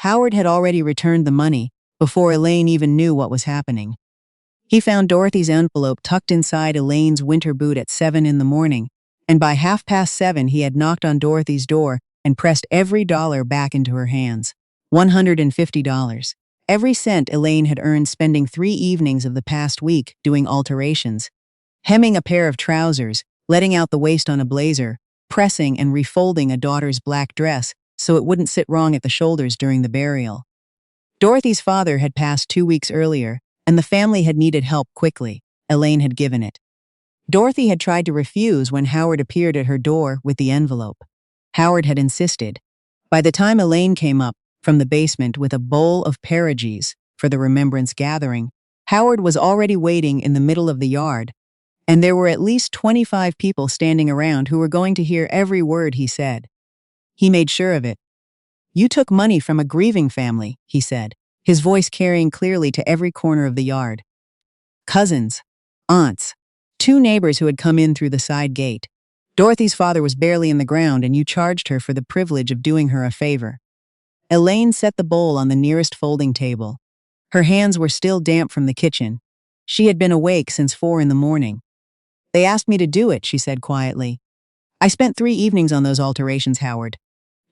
Howard had already returned the money before Elaine even knew what was happening. He found Dorothy's envelope tucked inside Elaine's winter boot at 7 in the morning, and by 7:30 he had knocked on Dorothy's door and pressed every dollar back into her hands. $150. Every cent Elaine had earned spending 3 evenings of the past week doing alterations. Hemming a pair of trousers, letting out the waist on a blazer, pressing and refolding a daughter's black dress so it wouldn't sit wrong at the shoulders during the burial. Dorothy's father had passed 2 weeks earlier, and the family had needed help quickly. Elaine had given it. Dorothy had tried to refuse when Howard appeared at her door with the envelope. Howard had insisted. By the time Elaine came up from the basement with a bowl of perogies for the remembrance gathering, Howard was already waiting in the middle of the yard, and there were at least 25 people standing around who were going to hear every word he said. He made sure of it. "You took money from a grieving family," he said, his voice carrying clearly to every corner of the yard. "Cousins, aunts, 2 neighbors who had come in through the side gate. Dorothy's father was barely in the ground, and you charged her for the privilege of doing her a favor." Elaine set the bowl on the nearest folding table. Her hands were still damp from the kitchen. She had been awake since 4 in the morning. "They asked me to do it," she said quietly. "I spent 3 evenings on those alterations, Howard.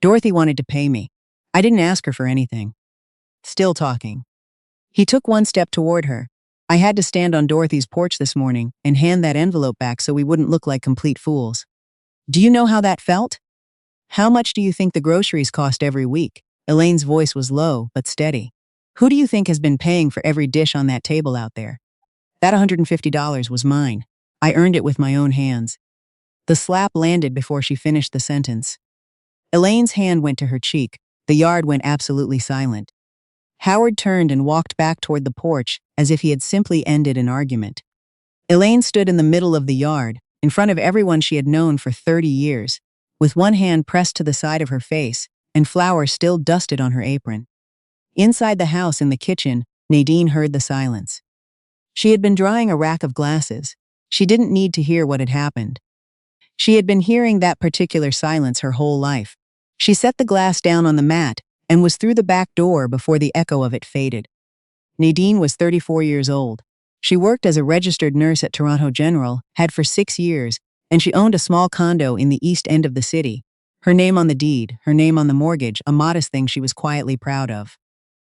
Dorothy wanted to pay me. I didn't ask her for anything." Still talking. He took 1 step toward her. "I had to stand on Dorothy's porch this morning and hand that envelope back so we wouldn't look like complete fools. Do you know how that felt? How much do you think the groceries cost every week?" Elaine's voice was low but steady. "Who do you think has been paying for every dish on that table out there? That $150 was mine. I earned it with my own hands." The slap landed before she finished the sentence. Elaine's hand went to her cheek. The yard went absolutely silent. Howard turned and walked back toward the porch as if he had simply ended an argument. Elaine stood in the middle of the yard, in front of everyone she had known for 30 years, with one hand pressed to the side of her face and flour still dusted on her apron. Inside the house in the kitchen, Nadine heard the silence. She had been drying a rack of glasses. She didn't need to hear what had happened. She had been hearing that particular silence her whole life. She set the glass down on the mat and was through the back door before the echo of it faded. Nadine was 34 years old. She worked as a registered nurse at Toronto General, had for 6 years, and she owned a small condo in the east end of the city. Her name on the deed, her name on the mortgage, a modest thing she was quietly proud of.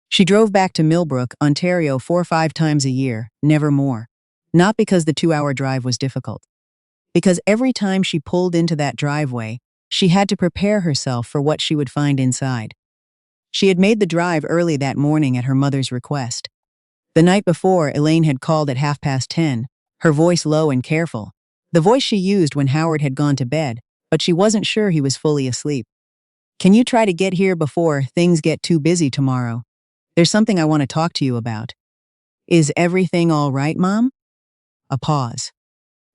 She drove back to Millbrook, Ontario 4 or 5 times a year, never more. Not because the 2-hour drive was difficult. Because every time she pulled into that driveway, she had to prepare herself for what she would find inside. She had made the drive early that morning at her mother's request. The night before, Elaine had called at 10:30, her voice low and careful, the voice she used when Howard had gone to bed, but she wasn't sure he was fully asleep. "Can you try to get here before things get too busy tomorrow? There's something I want to talk to you about." "Is everything all right, Mom?" A pause.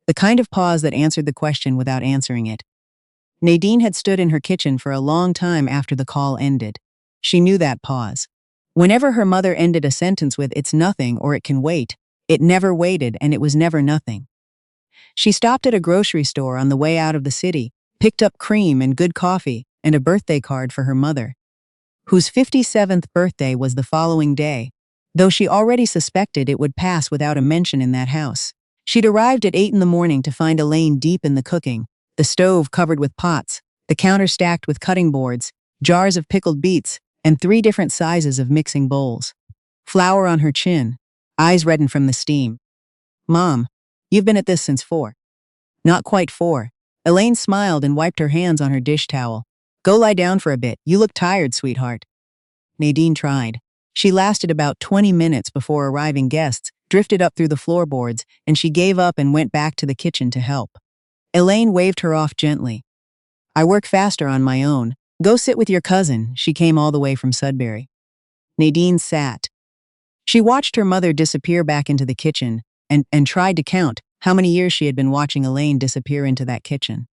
The kind of pause that answered the question without answering it. Nadine had stood in her kitchen for a long time after the call ended. She knew that pause. Whenever her mother ended a sentence with "it's nothing" or "it can wait," it never waited and it was never nothing. She stopped at a grocery store on the way out of the city, picked up cream and good coffee and a birthday card for her mother, whose 57th birthday was the following day, though she already suspected it would pass without a mention in that house. She'd arrived at 8 in the morning to find Elaine deep in the cooking, the stove covered with pots, the counter stacked with cutting boards, jars of pickled beets, and 3 different sizes of mixing bowls. Flour on her chin, eyes reddened from the steam. "Mom, you've been at this since 4. "Not quite 4. Elaine smiled and wiped her hands on her dish towel. "Go lie down for a bit. You look tired, sweetheart." Nadine tried. She lasted about 20 minutes before arriving guests drifted up through the floorboards, and she gave up and went back to the kitchen to help. Elaine waved her off gently. "I work faster on my own. Go sit with your cousin." She came all the way from Sudbury. Nadine sat. She watched her mother disappear back into the kitchen and tried to count how many years she had been watching Elaine disappear into that kitchen.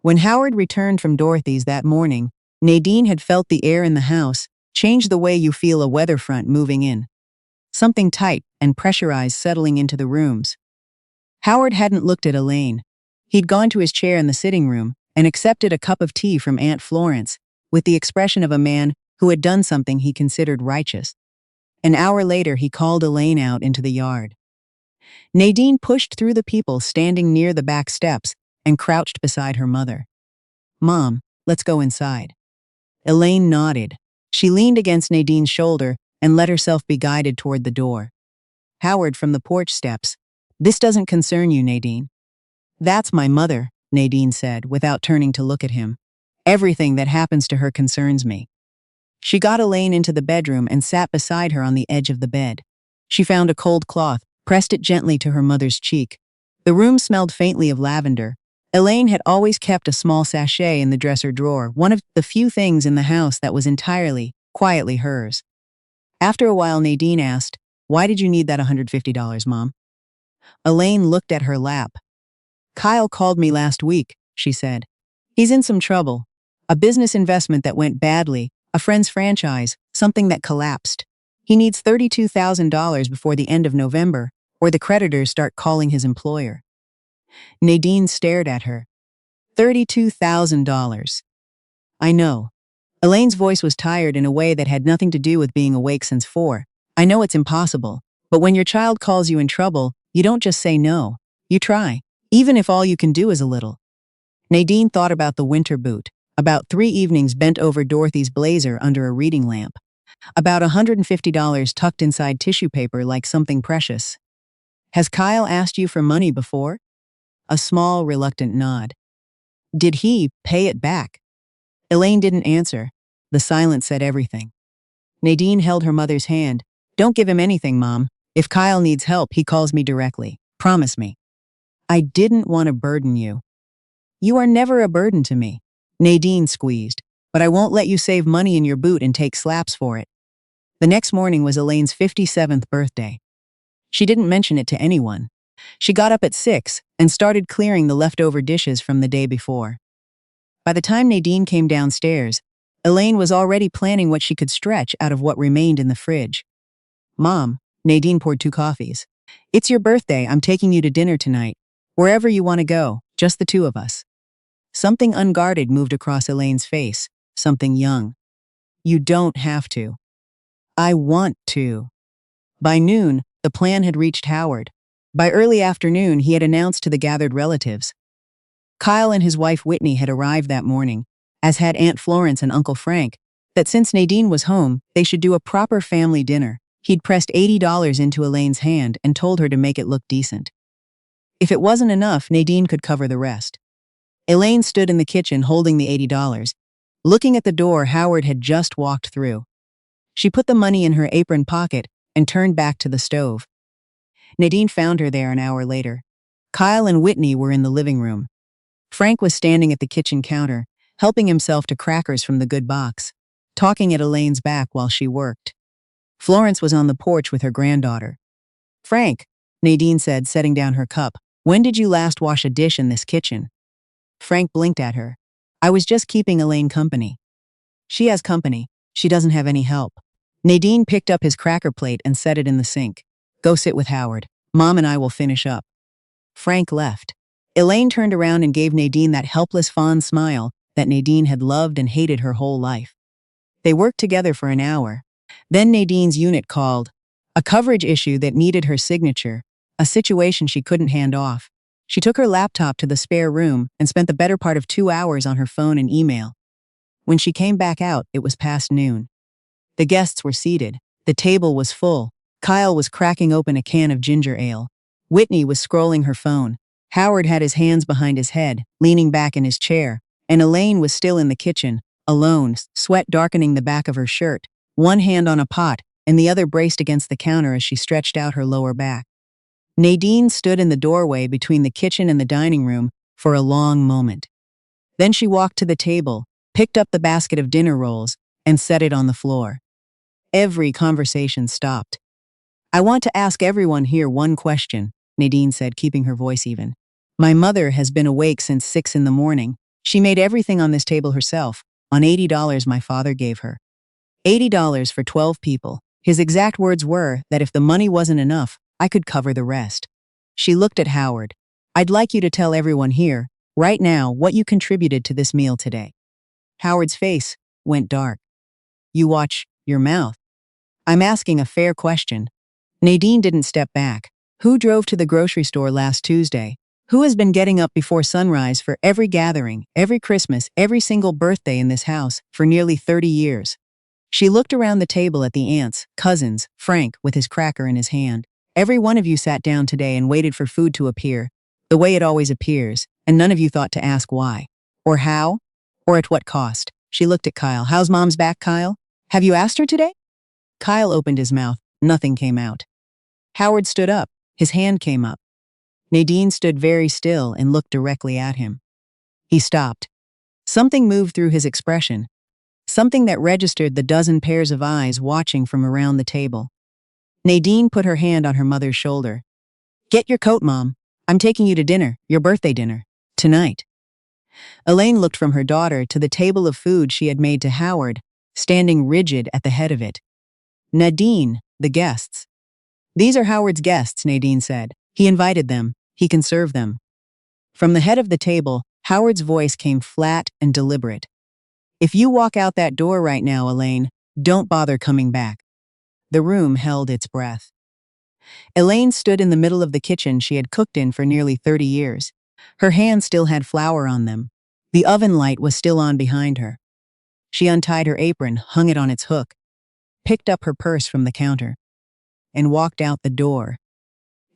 When Howard returned from Dorothy's that morning, Nadine had felt the air in the house change the way you feel a weather front moving in. Something tight and pressurized settling into the rooms. Howard hadn't looked at Elaine. He'd gone to his chair in the sitting room and accepted a cup of tea from Aunt Florence with the expression of a man who had done something he considered righteous. An hour later, he called Elaine out into the yard. Nadine pushed through the people standing near the back steps and crouched beside her mother. "Mom, let's go inside." Elaine nodded. She leaned against Nadine's shoulder and let herself be guided toward the door. Howard from the porch steps. "This doesn't concern you, Nadine." "That's my mother," Nadine said, without turning to look at him. "Everything that happens to her concerns me." She got Elaine into the bedroom and sat beside her on the edge of the bed. She found a cold cloth, pressed it gently to her mother's cheek. The room smelled faintly of lavender. Elaine had always kept a small sachet in the dresser drawer, one of the few things in the house that was entirely, quietly hers. After a while, Nadine asked, "Why did you need that $150, Mom?" Elaine looked at her lap. "Kyle called me last week," she said. "He's in some trouble. A business investment that went badly, a friend's franchise, something that collapsed. He needs $32,000 before the end of November, or the creditors start calling his employer." Nadine stared at her. $32,000. "I know." Elaine's voice was tired in a way that had nothing to do with being awake since 4. "I know it's impossible, but when your child calls you in trouble, you don't just say no. You try, even if all you can do is a little." Nadine thought about the winter boot, about 3 evenings bent over Dorothy's blazer under a reading lamp, about $150 tucked inside tissue paper like something precious. "Has Kyle asked you for money before?" A small, reluctant nod. "Did he pay it back?" Elaine didn't answer. The silence said everything. Nadine held her mother's hand. "Don't give him anything, Mom. If Kyle needs help, he calls me directly. Promise me." "I didn't want to burden you." "You are never a burden to me." Nadine squeezed. "But I won't let you save money in your boot and take slaps for it." The next morning was Elaine's 57th birthday. She didn't mention it to anyone. She got up at 6 and started clearing the leftover dishes from the day before. By the time Nadine came downstairs, Elaine was already planning what she could stretch out of what remained in the fridge. "Mom," Nadine poured 2 coffees. "It's your birthday. I'm taking you to dinner tonight. Wherever you want to go, just the 2 of us." Something unguarded moved across Elaine's face, something young. "You don't have to." "I want to." By noon, the plan had reached Howard. By early afternoon, he had announced to the gathered relatives. Kyle and his wife Whitney had arrived that morning, as had Aunt Florence and Uncle Frank, that since Nadine was home, they should do a proper family dinner. He'd pressed $80 into Elaine's hand and told her to make it look decent. If it wasn't enough, Nadine could cover the rest. Elaine stood in the kitchen holding the $80. Looking at the door Howard had just walked through. She put the money in her apron pocket and turned back to the stove. Nadine found her there an hour later. Kyle and Whitney were in the living room. Frank was standing at the kitchen counter, helping himself to crackers from the good box, talking at Elaine's back while she worked. Florence was on the porch with her granddaughter. "Frank," Nadine said, setting down her cup, "when did you last wash a dish in this kitchen?" Frank blinked at her. "I was just keeping Elaine company." "She has company. She doesn't have any help." Nadine picked up his cracker plate and set it in the sink. "Go sit with Howard. Mom and I will finish up." Frank left. Elaine turned around and gave Nadine that helpless, fond smile that Nadine had loved and hated her whole life. They worked together for an hour. Then Nadine's unit called. A coverage issue that needed her signature, a situation she couldn't hand off. She took her laptop to the spare room and spent the better part of 2 hours on her phone and email. When she came back out, it was past noon. The guests were seated. The table was full. Kyle was cracking open a can of ginger ale. Whitney was scrolling her phone. Howard had his hands behind his head, leaning back in his chair, and Elaine was still in the kitchen, alone, sweat darkening the back of her shirt, one hand on a pot, and the other braced against the counter as she stretched out her lower back. Nadine stood in the doorway between the kitchen and the dining room for a long moment. Then she walked to the table, picked up the basket of dinner rolls, and set it on the floor. Every conversation stopped. "I want to ask everyone here one question," Nadine said, keeping her voice even. "My mother has been awake since 6 in the morning. She made everything on this table herself, on $80 my father gave her. $80 for 12 people. His exact words were that if the money wasn't enough, I could cover the rest." She looked at Howard. "I'd like you to tell everyone here, right now, what you contributed to this meal today." Howard's face went dark. You watch your mouth. I'm asking a fair question. Nadine didn't step back. Who drove to the grocery store last Tuesday? Who has been getting up before sunrise for every gathering, every Christmas, every single birthday in this house for nearly 30 years? She looked around the table at the aunts, cousins, Frank with his cracker in his hand. Every one of you sat down today and waited for food to appear, the way it always appears, and none of you thought to ask why. Or how? Or at what cost? She looked at Kyle. How's Mom's back, Kyle? Have you asked her today? Kyle opened his mouth. Nothing came out. Howard stood up. His hand came up. Nadine stood very still and looked directly at him. He stopped. Something moved through his expression. Something that registered the dozen pairs of eyes watching from around the table. Nadine put her hand on her mother's shoulder. Get your coat, Mom. I'm taking you to dinner, your birthday dinner, tonight. Elaine looked from her daughter to the table of food she had made to Howard, standing rigid at the head of it. Nadine, the guests. These are Howard's guests, Nadine said. He invited them. He can serve them. From the head of the table, Howard's voice came flat and deliberate. If you walk out that door right now, Elaine, don't bother coming back. The room held its breath. Elaine stood in the middle of the kitchen she had cooked in for nearly 30 years. Her hands still had flour on them. The oven light was still on behind her. She untied her apron, hung it on its hook, picked up her purse from the counter, and walked out the door.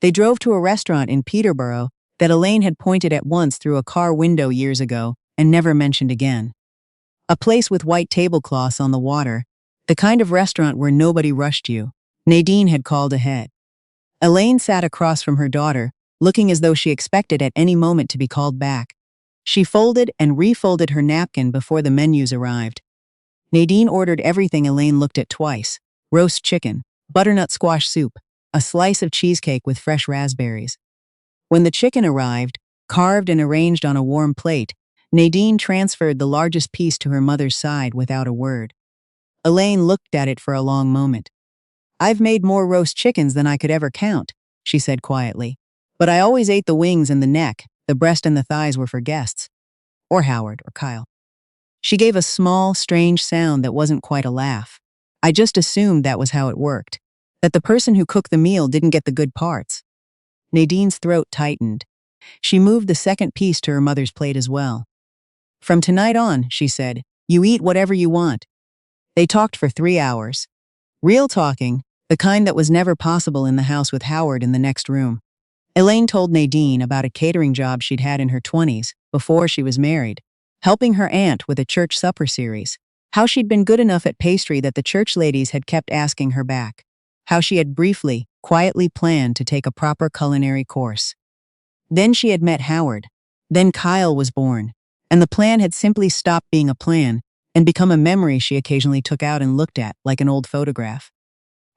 They drove to a restaurant in Peterborough that Elaine had pointed at once through a car window years ago and never mentioned again. A place with white tablecloths on the water, the kind of restaurant where nobody rushed you. Nadine had called ahead. Elaine sat across from her daughter, looking as though she expected at any moment to be called back. She folded and refolded her napkin before the menus arrived. Nadine ordered everything Elaine looked at twice: roast chicken, butternut squash soup, a slice of cheesecake with fresh raspberries. When the chicken arrived, carved and arranged on a warm plate, Nadine transferred the largest piece to her mother's side without a word. Elaine looked at it for a long moment. I've made more roast chickens than I could ever count, she said quietly. But I always ate the wings and the neck. The breast and the thighs were for guests. Or Howard or Kyle. She gave a small, strange sound that wasn't quite a laugh. I just assumed that was how it worked. That the person who cooked the meal didn't get the good parts. Nadine's throat tightened. She moved the second piece to her mother's plate as well. From tonight on, she said, you eat whatever you want. They talked for 3 hours. Real talking, the kind that was never possible in the house with Howard in the next room. Elaine told Nadine about a catering job she'd had in her 20s, before she was married, helping her aunt with a church supper series. How she'd been good enough at pastry that the church ladies had kept asking her back. How she had briefly, quietly planned to take a proper culinary course. Then she had met Howard. Then Kyle was born. And the plan had simply stopped being a plan and become a memory she occasionally took out and looked at, like an old photograph.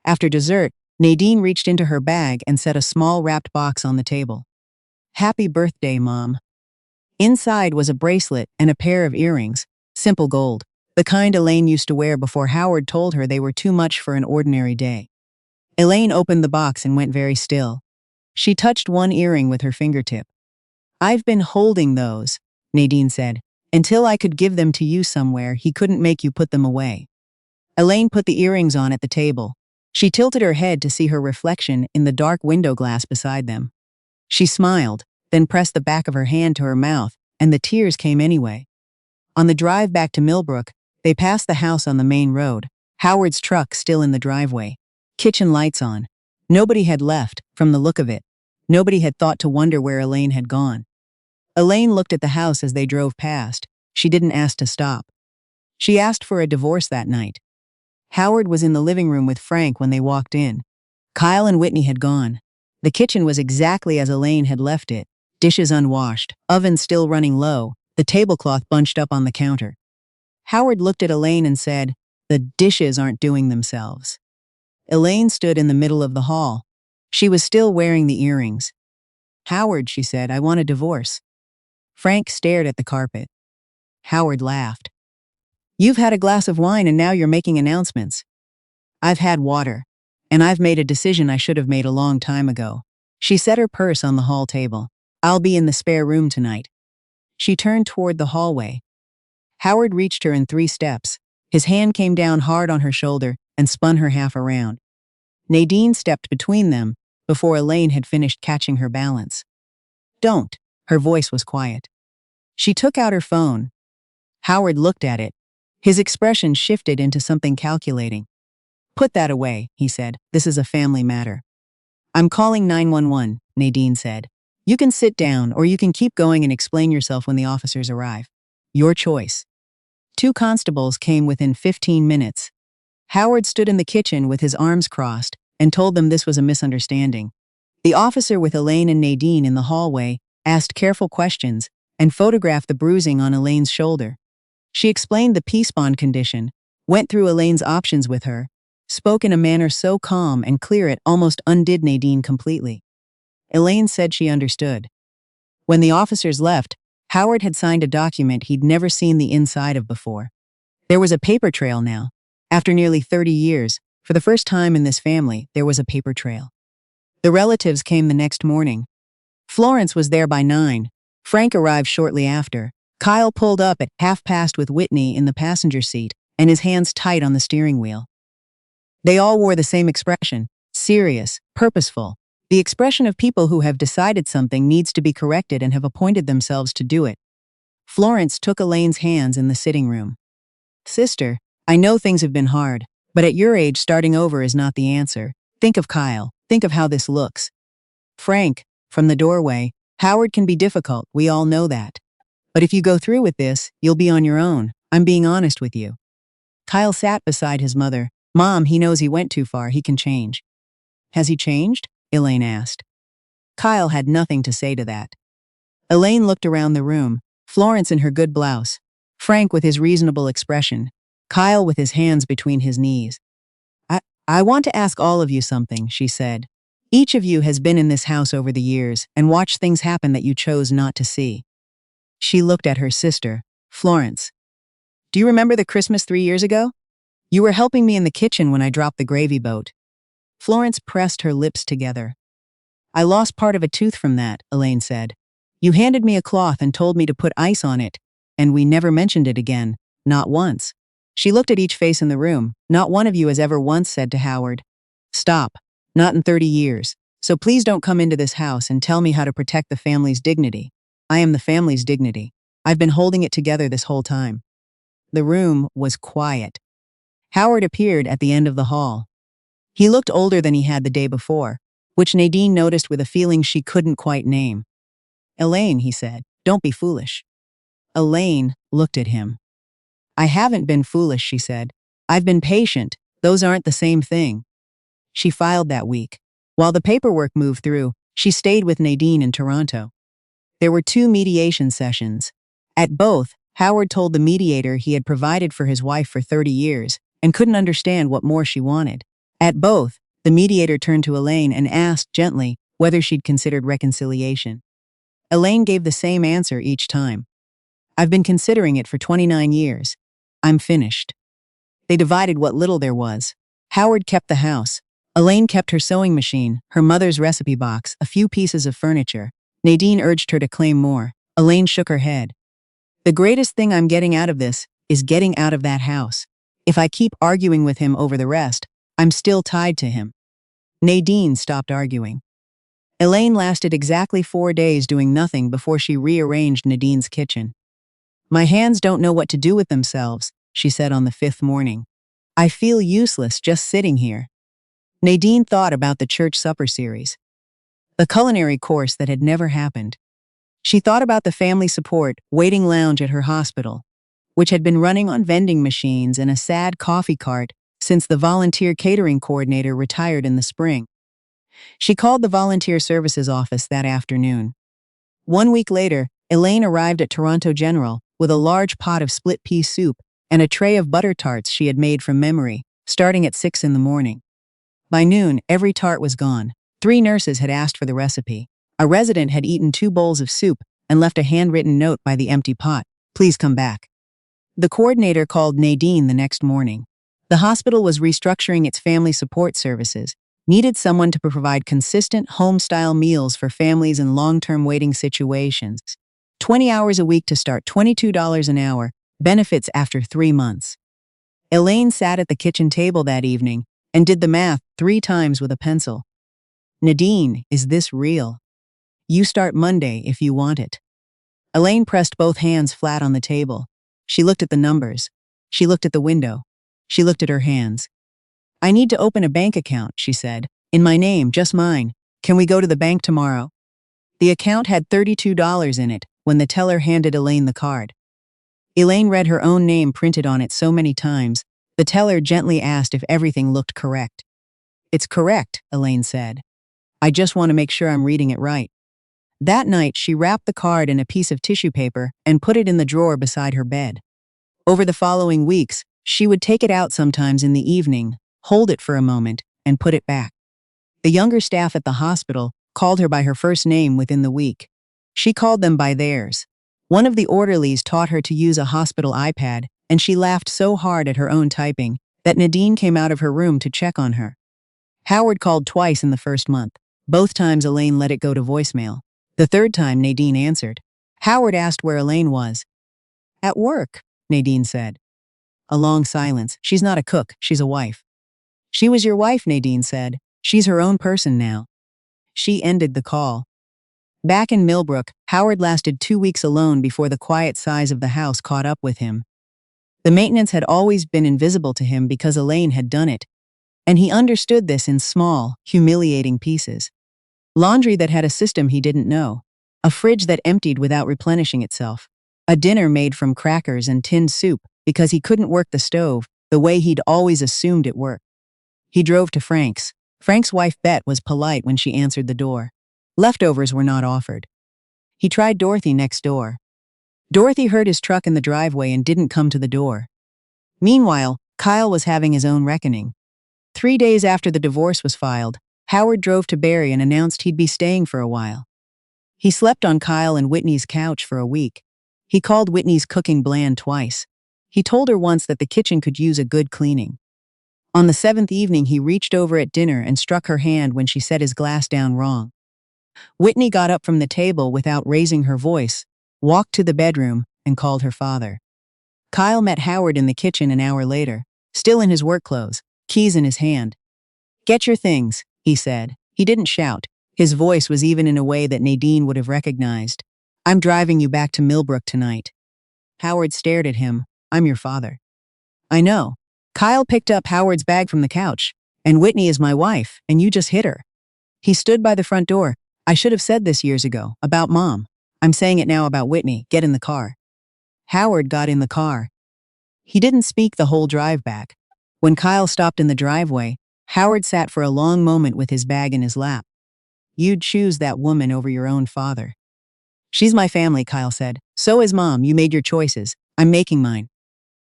After dessert, Nadine reached into her bag and set a small wrapped box on the table. Happy birthday, Mom. Inside was a bracelet and a pair of earrings, simple gold, the kind Elaine used to wear before Howard told her they were too much for an ordinary day. Elaine opened the box and went very still. She touched one earring with her fingertip. I've been holding those, Nadine said, until I could give them to you somewhere. He couldn't make you put them away. Elaine put the earrings on at the table. She tilted her head to see her reflection in the dark window glass beside them. She smiled, then pressed the back of her hand to her mouth, and the tears came anyway. On the drive back to Millbrook, they passed the house on the main road, Howard's truck still in the driveway, kitchen lights on. Nobody had left, from the look of it. Nobody had thought to wonder where Elaine had gone. Elaine looked at the house as they drove past. She didn't ask to stop. She asked for a divorce that night. Howard was in the living room with Frank when they walked in. Kyle and Whitney had gone. The kitchen was exactly as Elaine had left it. Dishes unwashed, oven still running low, the tablecloth bunched up on the counter. Howard looked at Elaine and said, "The dishes aren't doing themselves." Elaine stood in the middle of the hall. She was still wearing the earrings. "Howard," she said, "I want a divorce." Frank stared at the carpet. Howard laughed. "You've had a glass of wine and now you're making announcements." "I've had water. And I've made a decision I should have made a long time ago." She set her purse on the hall table. "I'll be in the spare room tonight." She turned toward the hallway. Howard reached her in 3 steps. His hand came down hard on her shoulder and spun her half around. Nadine stepped between them before Elaine had finished catching her balance. "Don't." Her voice was quiet. She took out her phone. Howard looked at it. His expression shifted into something calculating. "Put that away," he said. "This is a family matter." "I'm calling 911, Nadine said. "You can sit down or you can keep going and explain yourself when the officers arrive. Your choice." 2 constables came within 15 minutes. Howard stood in the kitchen with his arms crossed and told them this was a misunderstanding. The officer with Elaine and Nadine in the hallway asked careful questions and photographed the bruising on Elaine's shoulder. She explained the peace bond condition, went through Elaine's options with her, spoke in a manner so calm and clear it almost undid Nadine completely. Elaine said she understood. When the officers left, Howard had signed a document he'd never seen the inside of before. There was a paper trail now. After nearly 30 years, for the first time in this family, there was a paper trail. The relatives came the next morning. Florence was there by 9. Frank arrived shortly after. Kyle pulled up at past with Whitney in the passenger seat and his hands tight on the steering wheel. They all wore the same expression, serious, purposeful, the expression of people who have decided something needs to be corrected and have appointed themselves to do it. Florence took Elaine's hands in the sitting room. "Sister, I know things have been hard, but at your age starting over is not the answer. Think of Kyle, think of how this looks." "Frank," from the doorway, "Howard can be difficult, we all know that. But if you go through with this, you'll be on your own. I'm being honest with you." Kyle sat beside his mother. "Mom, he knows he went too far, he can change." "Has he changed?" Elaine asked. Kyle had nothing to say to that. Elaine looked around the room, Florence in her good blouse, Frank with his reasonable expression, Kyle with his hands between his knees. I want to ask all of you something," she said. "Each of you has been in this house over the years and watched things happen that you chose not to see." She looked at her sister, Florence. "Do you remember the Christmas 3 years ago? You were helping me in the kitchen when I dropped the gravy boat." Florence pressed her lips together. "I lost part of a tooth from that," Elaine said. "You handed me a cloth and told me to put ice on it, and we never mentioned it again, not once." She looked at each face in the room. "Not one of you has ever once said to Howard, 'Stop, not in 30 years. So please don't come into this house and tell me how to protect the family's dignity. I am the family's dignity. I've been holding it together this whole time." The room was quiet. Howard appeared at the end of the hall. He looked older than he had the day before, which Nadine noticed with a feeling she couldn't quite name. "Elaine," he said, "don't be foolish." Elaine looked at him. "I haven't been foolish," she said. "I've been patient. Those aren't the same thing." She filed that week. While the paperwork moved through, she stayed with Nadine in Toronto. There were 2 mediation sessions. At both, Howard told the mediator he had provided for his wife for 30 years and couldn't understand what more she wanted. At both, the mediator turned to Elaine and asked gently whether she'd considered reconciliation. Elaine gave the same answer each time. "I've been considering it for 29 years. I'm finished." They divided what little there was. Howard kept the house. Elaine kept her sewing machine, her mother's recipe box, a few pieces of furniture. Nadine urged her to claim more. Elaine shook her head. "The greatest thing I'm getting out of this is getting out of that house. If I keep arguing with him over the rest, I'm still tied to him." Nadine stopped arguing. Elaine lasted exactly 4 days doing nothing before she rearranged Nadine's kitchen. "My hands don't know what to do with themselves," she said on the 5th morning. "I feel useless just sitting here." Nadine thought about the church supper series, the culinary course that had never happened. She thought about the family support waiting lounge at her hospital, which had been running on vending machines and a sad coffee cart since the volunteer catering coordinator retired in the spring. She called the volunteer services office that afternoon. 1 week later, Elaine arrived at Toronto General with a large pot of split pea soup and a tray of butter tarts she had made from memory, starting at 6 in the morning. By noon, every tart was gone. 3 nurses had asked for the recipe. A resident had eaten 2 bowls of soup and left a handwritten note by the empty pot. "Please come back." The coordinator called Nadine the next morning. The hospital was restructuring its family support services, needed someone to provide consistent home-style meals for families in long-term waiting situations. 20 hours a week to start, $22 an hour, benefits after 3 months. Elaine sat at the kitchen table that evening and did the math 3 times with a pencil. Nadine, is this real? You start Monday if you want it. Elaine pressed both hands flat on the table. She looked at the numbers. She looked at the window. She looked at her hands. I need to open a bank account, she said. In my name, just mine. Can we go to the bank tomorrow? The account had $32 in it when the teller handed Elaine the card. Elaine read her own name printed on it so many times, the teller gently asked if everything looked correct. It's correct, Elaine said. I just want to make sure I'm reading it right. That night, she wrapped the card in a piece of tissue paper and put it in the drawer beside her bed. Over the following weeks, she would take it out sometimes in the evening, hold it for a moment, and put it back. The younger staff at the hospital called her by her first name within the week. She called them by theirs. One of the orderlies taught her to use a hospital iPad, and she laughed so hard at her own typing that Nadine came out of her room to check on her. Howard called twice in the first month. Both times Elaine let it go to voicemail. The third time Nadine answered. Howard asked where Elaine was. At work, Nadine said. A long silence. She's not a cook, she's a wife. She was your wife, Nadine said. She's her own person now. She ended the call. Back in Millbrook, Howard lasted 2 weeks alone before the quiet size of the house caught up with him. The maintenance had always been invisible to him because Elaine had done it, and he understood this in small, humiliating pieces. Laundry that had a system he didn't know, a fridge that emptied without replenishing itself, a dinner made from crackers and tinned soup because he couldn't work the stove the way he'd always assumed it worked. He drove to Frank's. Frank's wife Bet was polite when she answered the door. Leftovers were not offered. He tried Dorothy next door. Dorothy heard his truck in the driveway and didn't come to the door. Meanwhile, Kyle was having his own reckoning. 3 days after the divorce was filed, Howard drove to Barry and announced he'd be staying for a while. He slept on Kyle and Whitney's couch for a week. He called Whitney's cooking bland twice. He told her once that the kitchen could use a good cleaning. On the 7th evening, he reached over at dinner and struck her hand when she set his glass down wrong. Whitney got up from the table without raising her voice, walked to the bedroom, and called her father. Kyle met Howard in the kitchen an hour later, still in his work clothes, keys in his hand. Get your things, he said. He didn't shout. His voice was even in a way that Nadine would have recognized. I'm driving you back to Millbrook tonight. Howard stared at him. I'm your father. I know. Kyle picked up Howard's bag from the couch. And Whitney is my wife, and you just hit her. He stood by the front door. I should have said this years ago, about Mom. I'm saying it now about Whitney. Get in the car. Howard got in the car. He didn't speak the whole drive back. When Kyle stopped in the driveway, Howard sat for a long moment with his bag in his lap. You'd choose that woman over your own father. She's my family, Kyle said. So is Mom. You made your choices. I'm making mine.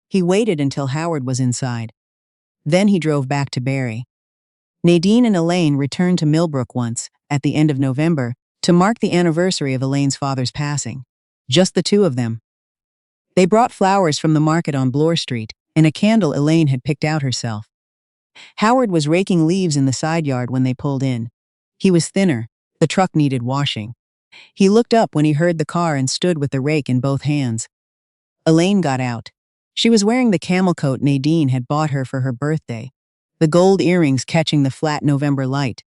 He waited until Howard was inside. Then he drove back to Barry. Nadine and Elaine returned to Millbrook once, at the end of November, to mark the anniversary of Elaine's father's passing. Just the two of them. They brought flowers from the market on Bloor Street, and a candle Elaine had picked out herself. Howard was raking leaves in the side yard when they pulled in. He was thinner. The truck needed washing. He looked up when he heard the car and stood with the rake in both hands. Elaine got out. She was wearing the camel coat Nadine had bought her for her birthday, the gold earrings catching the flat November light.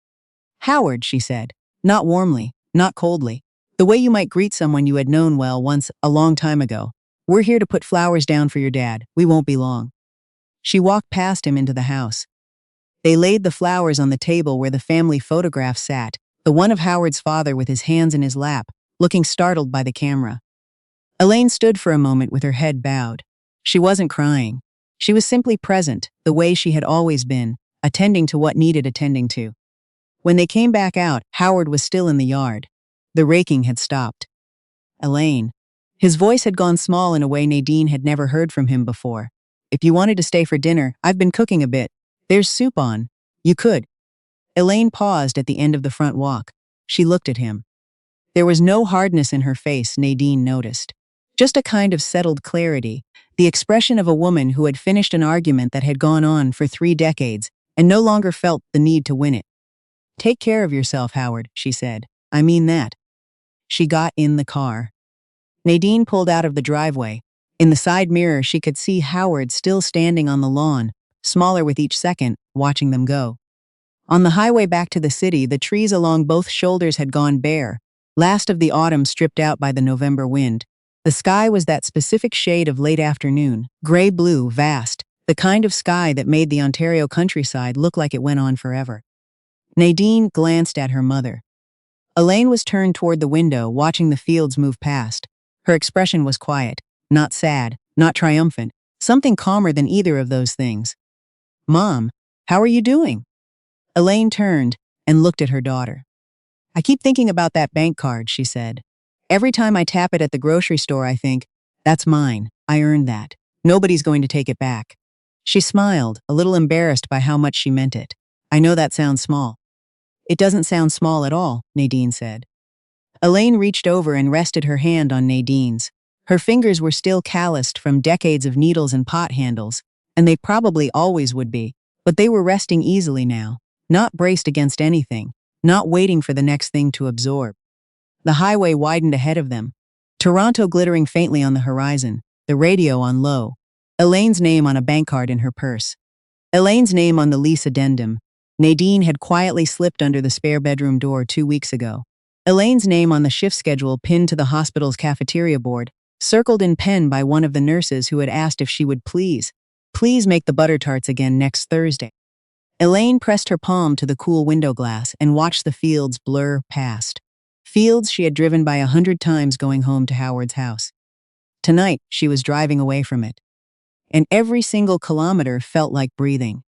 Howard, she said, not warmly, not coldly, the way you might greet someone you had known well once a long time ago. We're here to put flowers down for your dad. We won't be long. She walked past him into the house. They laid the flowers on the table where the family photograph sat, the one of Howard's father with his hands in his lap, looking startled by the camera. Elaine stood for a moment with her head bowed. She wasn't crying. She was simply present, the way she had always been, attending to what needed attending to. When they came back out, Howard was still in the yard. The raking had stopped. Elaine. His voice had gone small in a way Nadine had never heard from him before. If you wanted to stay for dinner, I've been cooking a bit. There's soup on. You could. Elaine paused at the end of the front walk. She looked at him. There was no hardness in her face, Nadine noticed. Just a kind of settled clarity, the expression of a woman who had finished an argument that had gone on for 3 decades and no longer felt the need to win it. Take care of yourself, Howard, she said. I mean that. She got in the car. Nadine pulled out of the driveway. In the side mirror, she could see Howard still standing on the lawn, smaller with each second, watching them go. On the highway back to the city, the trees along both shoulders had gone bare, last of the autumn stripped out by the November wind. The sky was that specific shade of late afternoon, gray-blue, vast, the kind of sky that made the Ontario countryside look like it went on forever. Nadine glanced at her mother. Elaine was turned toward the window, watching the fields move past. Her expression was quiet, not sad, not triumphant, something calmer than either of those things. "Mom, how are you doing?" Elaine turned and looked at her daughter. "I keep thinking about that bank card," she said. "Every time I tap it at the grocery store, I think, that's mine. I earned that. Nobody's going to take it back." She smiled, a little embarrassed by how much she meant it. "I know that sounds small." "It doesn't sound small at all," Nadine said. Elaine reached over and rested her hand on Nadine's. Her fingers were still calloused from decades of needles and pot handles, and they probably always would be, but they were resting easily now, not braced against anything, not waiting for the next thing to absorb. The highway widened ahead of them, Toronto glittering faintly on the horizon, the radio on low, Elaine's name on a bank card in her purse. Elaine's name on the lease addendum. Nadine had quietly slipped under the spare bedroom door 2 weeks ago. Elaine's name on the shift schedule pinned to the hospital's cafeteria board, circled in pen by one of the nurses who had asked if she would please make the butter tarts again next Thursday. Elaine pressed her palm to the cool window glass and watched the fields blur past. Fields she had driven by 100 times going home to Howard's house. Tonight, she was driving away from it. And every single kilometer felt like breathing.